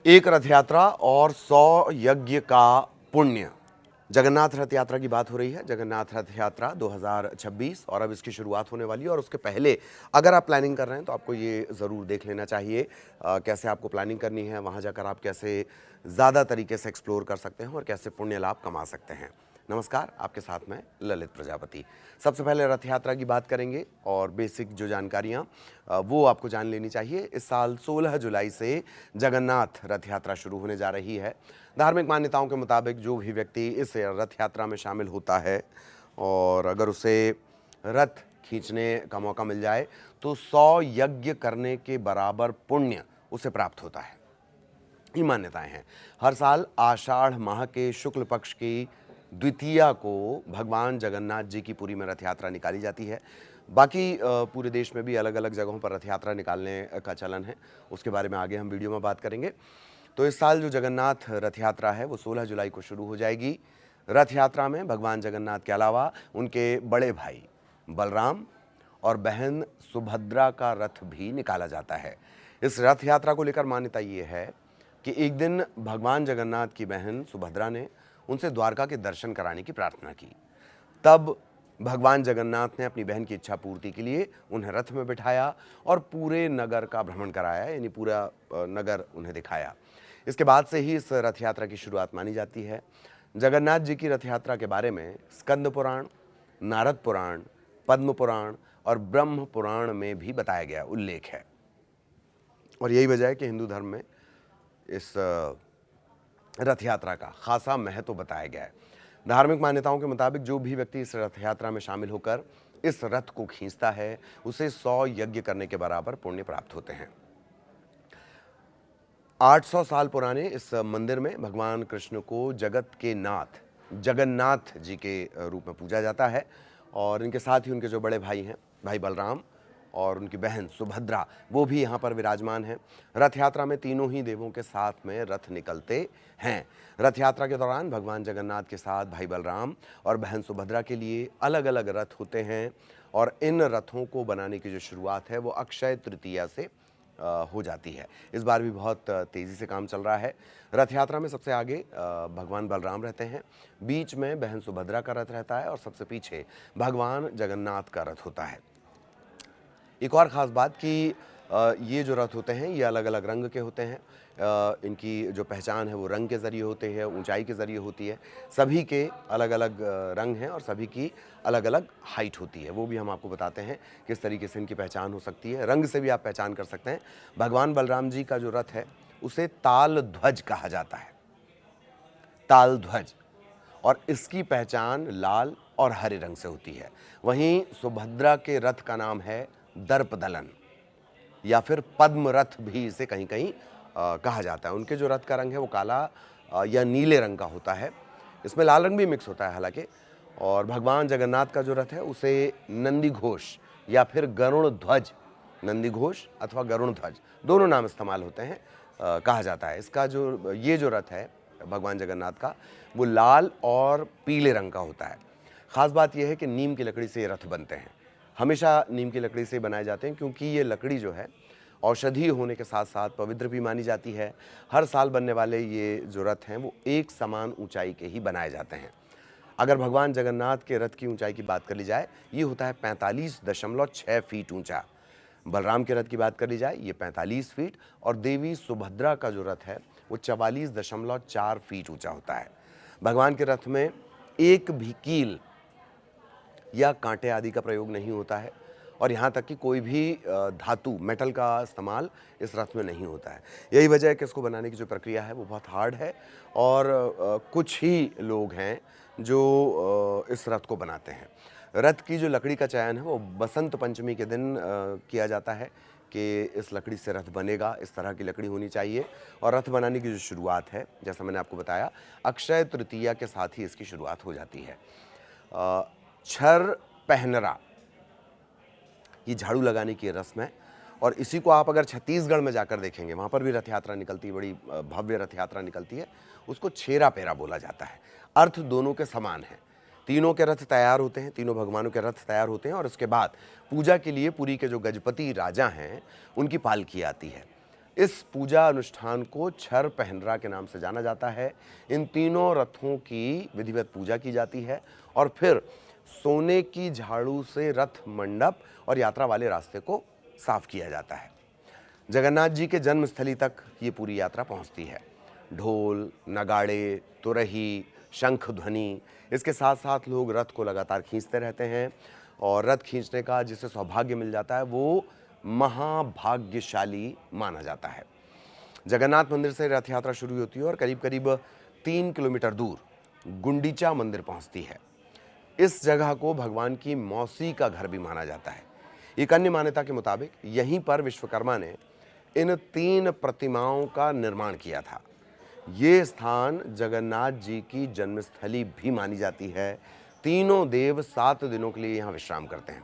एक रथ यात्रा और 100 यज्ञ का पुण्य। जगन्नाथ रथ यात्रा की बात हो रही है। जगन्नाथ रथ यात्रा 2026 और अब इसकी शुरुआत होने वाली है। और उसके पहले अगर आप प्लानिंग कर रहे हैं तो आपको ये ज़रूर देख लेना चाहिए कैसे आपको प्लानिंग करनी है, वहाँ जाकर आप कैसे ज़्यादा तरीके से एक्सप्लोर कर सकते हैं और कैसे पुण्य लाभ कमा सकते हैं। नमस्कार, आपके साथ में ललित प्रजापति। सबसे पहले रथ यात्रा की बात करेंगे और बेसिक जो जानकारियाँ वो आपको जान लेनी चाहिए। इस साल 16 जुलाई से जगन्नाथ रथ यात्रा शुरू होने जा रही है। धार्मिक मान्यताओं के मुताबिक जो भी व्यक्ति इस रथ यात्रा में शामिल होता है और अगर उसे रथ खींचने का मौका मिल जाए तो 100 यज्ञ करने के बराबर पुण्य उसे प्राप्त होता है। ये मान्यताएं हैं। हर साल आषाढ़ माह के शुक्ल पक्ष की द्वितीया को भगवान जगन्नाथ जी की पुरी में रथ यात्रा निकाली जाती है। बाकी पूरे देश में भी अलग अलग जगहों पर रथ यात्रा निकालने का चलन है, उसके बारे में आगे हम वीडियो में बात करेंगे। तो इस साल जो जगन्नाथ रथ यात्रा है वो 16 जुलाई को शुरू हो जाएगी। रथ यात्रा में भगवान जगन्नाथ के अलावा उनके बड़े भाई बलराम और बहन सुभद्रा का रथ भी निकाला जाता है। इस रथ यात्रा को लेकर मान्यता ये है कि एक दिन भगवान जगन्नाथ की बहन सुभद्रा ने उनसे द्वारका के दर्शन कराने की प्रार्थना की। तब भगवान जगन्नाथ ने अपनी बहन की इच्छा पूर्ति के लिए उन्हें रथ में बिठाया और पूरे नगर का भ्रमण कराया, यानी पूरा नगर उन्हें दिखाया। इसके बाद से ही इस रथ यात्रा की शुरुआत मानी जाती है। जगन्नाथ जी की रथ यात्रा के बारे में स्कंद पुराण, नारद पुराण, पद्म पुराण और ब्रह्म पुराण में भी बताया गया उल्लेख है। और यही वजह है कि हिंदू धर्म में इस रथ यात्रा का खासा महत्व बताया गया है। धार्मिक मान्यताओं के मुताबिक जो भी व्यक्ति इस रथ यात्रा में शामिल होकर इस रथ को खींचता है उसे 100 यज्ञ करने के बराबर पुण्य प्राप्त होते हैं। 800 साल पुराने इस मंदिर में भगवान कृष्ण को जगत के नाथ जगन्नाथ जी के रूप में पूजा जाता है और इनके साथ ही उनके जो बड़े भाई हैं, भाई बलराम और उनकी बहन सुभद्रा, वो भी यहाँ पर विराजमान हैं। रथ यात्रा में तीनों ही देवों के साथ में रथ निकलते हैं। रथ यात्रा के दौरान भगवान जगन्नाथ के साथ भाई बलराम और बहन सुभद्रा के लिए अलग अलग रथ होते हैं और इन रथों को बनाने की जो शुरुआत है वो अक्षय तृतीया से हो जाती है। इस बार भी बहुत तेज़ी से काम चल रहा है। रथ यात्रा में सबसे आगे भगवान बलराम रहते हैं, बीच में बहन सुभद्रा का रथ रहता है और सबसे पीछे भगवान जगन्नाथ का रथ होता है। एक और ख़ास बात कि ये जो रथ होते हैं ये अलग अलग रंग के होते हैं। इनकी जो पहचान है वो रंग के ज़रिए होती है, ऊंचाई के ज़रिए होती है। सभी के अलग अलग रंग हैं और सभी की अलग अलग हाइट होती है। वो भी हम आपको बताते हैं किस तरीके से इनकी पहचान हो सकती है। रंग से भी आप पहचान कर सकते हैं। भगवान बलराम जी का जो रथ है उसे ताल ध्वज कहा जाता है, ताल ध्वज, और इसकी पहचान लाल और हरे रंग से होती है। वहीं सुभद्रा के रथ का नाम है दर्पदलन या फिर पद्म रथ भी इसे कहीं कहीं कहा जाता है। उनके जो रथ का रंग है वो काला या नीले रंग का होता है। इसमें लाल रंग भी मिक्स होता है हालांकि। और भगवान जगन्नाथ का जो रथ है उसे नंदी घोष या फिर गरुण ध्वज, नंदी घोष अथवा गरुण ध्वज दोनों नाम इस्तेमाल होते हैं, कहा जाता है। इसका जो ये जो रथ है भगवान जगन्नाथ का वो लाल और पीले रंग का होता है। ख़ास बात यह है कि नीम की लकड़ी से ये रथ बनते हैं। हमेशा नीम की लकड़ी से बनाए जाते हैं क्योंकि ये लकड़ी जो है औषधीय होने के साथ साथ पवित्र भी मानी जाती है। हर साल बनने वाले ये जो रथ हैं वो एक समान ऊंचाई के ही बनाए जाते हैं। अगर भगवान जगन्नाथ के रथ की ऊंचाई की बात कर ली जाए ये होता है 45.6 फीट ऊंचा। बलराम के रथ की बात कर ली जाए ये 45 फीट और देवी सुभद्रा का जो रथ है वो 44.4 फीट ऊंचा होता है। भगवान के रथ में एक भी कील या कांटे आदि का प्रयोग नहीं होता है और यहाँ तक कि कोई भी धातु मेटल का इस्तेमाल इस रथ में नहीं होता है। यही वजह है कि इसको बनाने की जो प्रक्रिया है वो बहुत हार्ड है और कुछ ही लोग हैं जो इस रथ को बनाते हैं। रथ की जो लकड़ी का चयन है वो बसंत पंचमी के दिन किया जाता है कि इस लकड़ी से रथ बनेगा, इस तरह की लकड़ी होनी चाहिए। और रथ बनाने की जो शुरुआत है जैसा मैंने आपको बताया अक्षय तृतीया के साथ ही इसकी शुरुआत हो जाती है। छर पहनरा ये झाड़ू लगाने की रस्म है और इसी को आप अगर छत्तीसगढ़ में जाकर देखेंगे वहाँ पर भी रथ यात्रा निकलती है, बड़ी भव्य रथ यात्रा निकलती है। उसको छेरा पेरा बोला जाता है। अर्थ दोनों के समान है। तीनों के रथ तैयार होते हैं, तीनों भगवानों के रथ तैयार होते हैं और उसके बाद पूजा के लिए पुरी के जो गजपति राजा हैं उनकी पालकी आती है। इस पूजा अनुष्ठान को छर पहनरा के नाम से जाना जाता है। इन तीनों रथों की विधिवत पूजा की जाती है और फिर सोने की झाड़ू से रथ मंडप और यात्रा वाले रास्ते को साफ किया जाता है। जगन्नाथ जी के जन्मस्थली तक ये पूरी यात्रा पहुंचती है। ढोल, नगाड़े, तुरही, शंख ध्वनि, इसके साथ साथ लोग रथ को लगातार खींचते रहते हैं और रथ खींचने का जिसे सौभाग्य मिल जाता है वो महाभाग्यशाली माना जाता है। जगन्नाथ मंदिर से रथ यात्रा शुरू होती है और करीब करीब 3 किलोमीटर दूर गुंडीचा मंदिर पहुंचती है। इस जगह को भगवान की मौसी का घर भी माना जाता है। एक अन्य मान्यता के मुताबिक यहीं पर विश्वकर्मा ने इन 3 प्रतिमाओं का निर्माण किया था। ये स्थान जगन्नाथ जी की जन्मस्थली भी मानी जाती है। तीनों देव 7 दिनों के लिए यहाँ विश्राम करते हैं।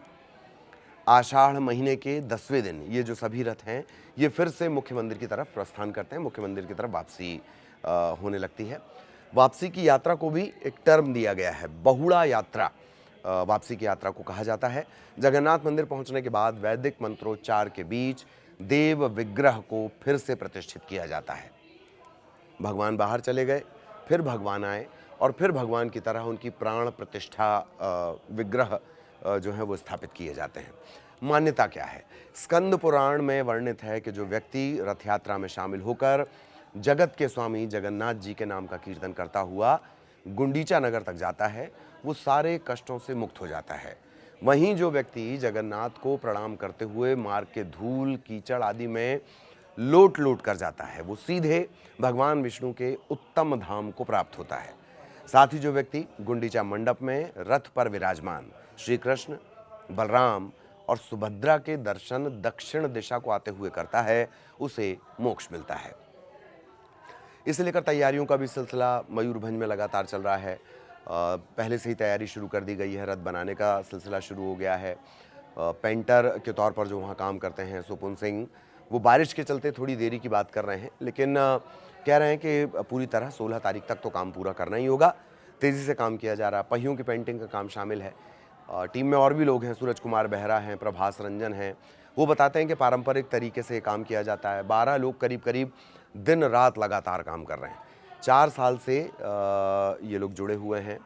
आषाढ़ महीने के 10वें दिन ये जो सभी रथ हैं ये फिर से मुख्य मंदिर की तरफ प्रस्थान करते हैं, मुख्य मंदिर की तरफ वापसी होने लगती है। वापसी की यात्रा को भी एक टर्म दिया गया है, बहुड़ा यात्रा वापसी की यात्रा को कहा जाता है। जगन्नाथ मंदिर पहुंचने के बाद वैदिक मंत्रोच्चार के बीच देव विग्रह को फिर से प्रतिष्ठित किया जाता है। भगवान बाहर चले गए, फिर भगवान आए और फिर भगवान की तरह उनकी प्राण प्रतिष्ठा विग्रह जो है वो स्थापित किए जाते हैं। मान्यता क्या है? स्कंद पुराण में वर्णित है कि जो व्यक्ति रथ यात्रा में शामिल होकर जगत के स्वामी जगन्नाथ जी के नाम का कीर्तन करता हुआ गुंडीचा नगर तक जाता है वो सारे कष्टों से मुक्त हो जाता है। वहीं जो व्यक्ति जगन्नाथ को प्रणाम करते हुए मार्ग के धूल कीचड़ आदि में लोट लोट कर जाता है वो सीधे भगवान विष्णु के उत्तम धाम को प्राप्त होता है। साथ ही जो व्यक्ति गुंडीचा मंडप में रथ पर विराजमान श्री कृष्ण, बलराम और सुभद्रा के दर्शन दक्षिण दिशा को आते हुए करता है उसे मोक्ष मिलता है। इसे लेकर तैयारियों का भी सिलसिला मयूरभंज में लगातार चल रहा है। पहले से ही तैयारी शुरू कर दी गई है, रथ बनाने का सिलसिला शुरू हो गया है। पेंटर के तौर पर जो वहाँ काम करते हैं सुपुन सिंह, वो बारिश के चलते थोड़ी देरी की बात कर रहे हैं, लेकिन कह रहे हैं कि पूरी तरह 16 तारीख तक तो काम पूरा करना ही होगा। तेज़ी से काम किया जा रहा है। पहियों की पेंटिंग का काम शामिल है। टीम में और भी लोग हैं, सूरज कुमार बेहरा हैं, प्रभास रंजन हैं। वो बताते हैं कि पारंपरिक तरीके से काम किया जाता है। 12 लोग करीब करीब दिन रात लगातार काम कर रहे हैं। 4 साल से ये लोग जुड़े हुए हैं।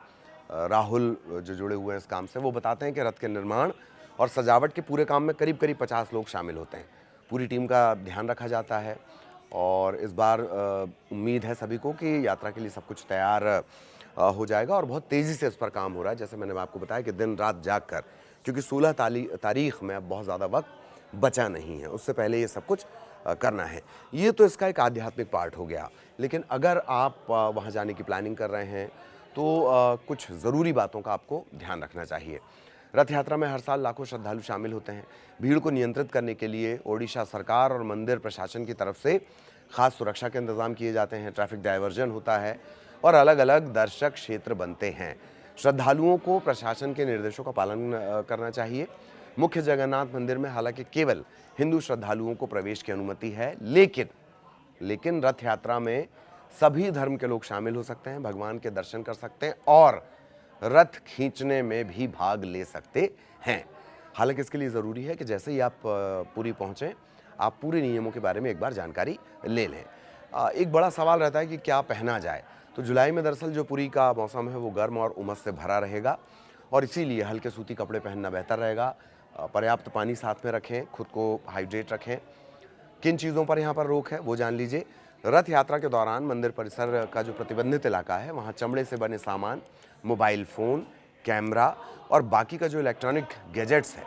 राहुल जो जुड़े हुए हैं इस काम से, वो बताते हैं कि रथ के निर्माण और सजावट के पूरे काम में करीब करीब 50 लोग शामिल होते हैं। पूरी टीम का ध्यान रखा जाता है और इस बार उम्मीद है सभी को कि यात्रा के लिए सब कुछ तैयार हो जाएगा और बहुत तेज़ी से इस पर काम हो रहा है। जैसे मैंने आपको बताया कि दिन रात जाग कर, क्योंकि 16 तारीख में अब बहुत ज़्यादा वक्त बचा नहीं है, उससे पहले ये सब कुछ करना है। ये तो इसका एक आध्यात्मिक पार्ट हो गया, लेकिन अगर आप वहाँ जाने की प्लानिंग कर रहे हैं तो कुछ ज़रूरी बातों का आपको ध्यान रखना चाहिए। रथ यात्रा में हर साल लाखों श्रद्धालु शामिल होते हैं। भीड़ को नियंत्रित करने के लिए ओडिशा सरकार और मंदिर प्रशासन की तरफ से खास सुरक्षा के इंतजाम किए जाते हैं। ट्रैफिक डायवर्जन होता है और अलग अलग दर्शक क्षेत्र बनते हैं। श्रद्धालुओं को प्रशासन के निर्देशों का पालन करना चाहिए। मुख्य जगन्नाथ मंदिर में हालांकि केवल हिंदू श्रद्धालुओं को प्रवेश की अनुमति है, लेकिन रथ यात्रा में सभी धर्म के लोग शामिल हो सकते हैं, भगवान के दर्शन कर सकते हैं और रथ खींचने में भी भाग ले सकते हैं। हालांकि इसके लिए ज़रूरी है कि जैसे ही आप पुरी पहुँचें, आप पूरे नियमों के बारे में एक बार जानकारी ले लें। एक बड़ा सवाल रहता है कि क्या पहना जाए। तो जुलाई में दरअसल जो पुरी का मौसम है वो गर्म और उमस से भरा रहेगा और इसीलिए हल्के सूती कपड़े पहनना बेहतर रहेगा। पर्याप्त पानी साथ में रखें, खुद को हाइड्रेट रखें। किन चीज़ों पर यहाँ पर रोक है वो जान लीजिए। रथ यात्रा के दौरान मंदिर परिसर का जो प्रतिबंधित इलाका है वहाँ चमड़े से बने सामान, मोबाइल फ़ोन, कैमरा और बाकी का जो इलेक्ट्रॉनिक गैजेट्स है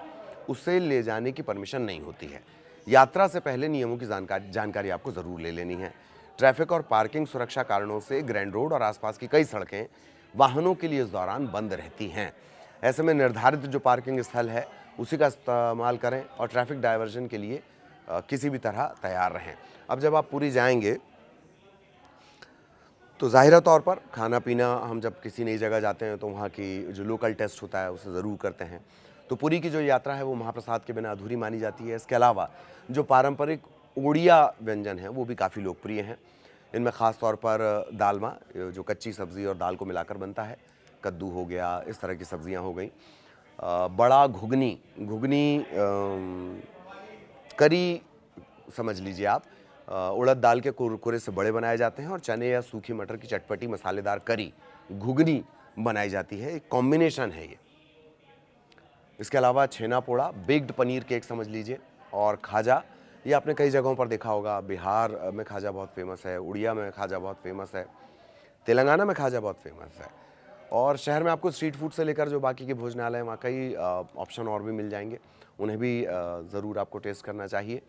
उसे ले जाने की परमिशन नहीं होती है। यात्रा से पहले नियमों की जानकारी आपको ज़रूर ले लेनी है। ट्रैफिक और पार्किंग सुरक्षा कारणों से ग्रैंड रोड और आसपास की कई सड़कें वाहनों के लिए इस दौरान बंद रहती हैं। ऐसे में निर्धारित जो पार्किंग स्थल है उसी का इस्तेमाल करें और ट्रैफिक डायवर्जन के लिए किसी भी तरह तैयार रहें। अब जब आप पुरी जाएंगे तो ज़ाहिरा तौर पर खाना पीना, हम जब किसी नई जगह जाते हैं तो वहाँ की जो लोकल टेस्ट होता है उसे ज़रूर करते हैं। तो पुरी की जो यात्रा है वो महाप्रसाद के बिना अधूरी मानी जाती है। इसके अलावा जो पारंपरिक ओडिया व्यंजन हैं वो भी काफ़ी लोकप्रिय हैं। इनमें ख़ास तौर पर दालमा, जो कच्ची सब्ज़ी और दाल को मिलाकर बनता है, कद्दू हो गया, इस तरह की सब्ज़ियाँ हो गई। बड़ा घुगनी करी समझ लीजिए आप, उड़द दाल के कुरकुरे से बड़े बनाए जाते हैं और चने या सूखी मटर की चटपटी मसालेदार करी घुगनी बनाई जाती है। एक कॉम्बिनेशन है ये। इसके अलावा छेना पोड़ा, बेक्ड पनीर केक समझ लीजिए, और खाजा, ये आपने कई जगहों पर देखा होगा। बिहार में खाजा बहुत फेमस है, उड़िया में खाजा बहुत फेमस है, तेलंगाना में खाजा बहुत फेमस है। और शहर में आपको स्ट्रीट फूड से लेकर जो बाकी के भोजनालय हैं वहाँ कई ऑप्शन और भी मिल जाएंगे, उन्हें भी ज़रूर आपको टेस्ट करना चाहिए,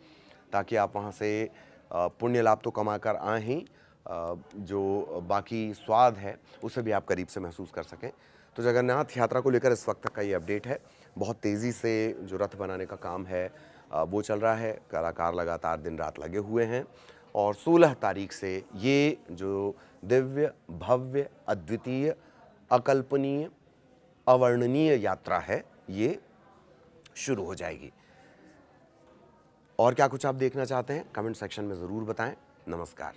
ताकि आप वहाँ से पुण्य लाभ तो कमा कर आएँ ही, जो बाकी स्वाद है उसे भी आप करीब से महसूस कर सकें। तो जगन्नाथ यात्रा को लेकर इस वक्त तक का ये अपडेट है। बहुत तेज़ी से जो रथ बनाने का काम है वो चल रहा है। कलाकार लगातार दिन रात लगे हुए हैं और 16 तारीख से ये जो दिव्य, भव्य, अद्वितीय, अकल्पनीय, अवर्णनीय यात्रा है ये शुरू हो जाएगी। और क्या कुछ आप देखना चाहते हैं कमेंट सेक्शन में ज़रूर बताएं। नमस्कार।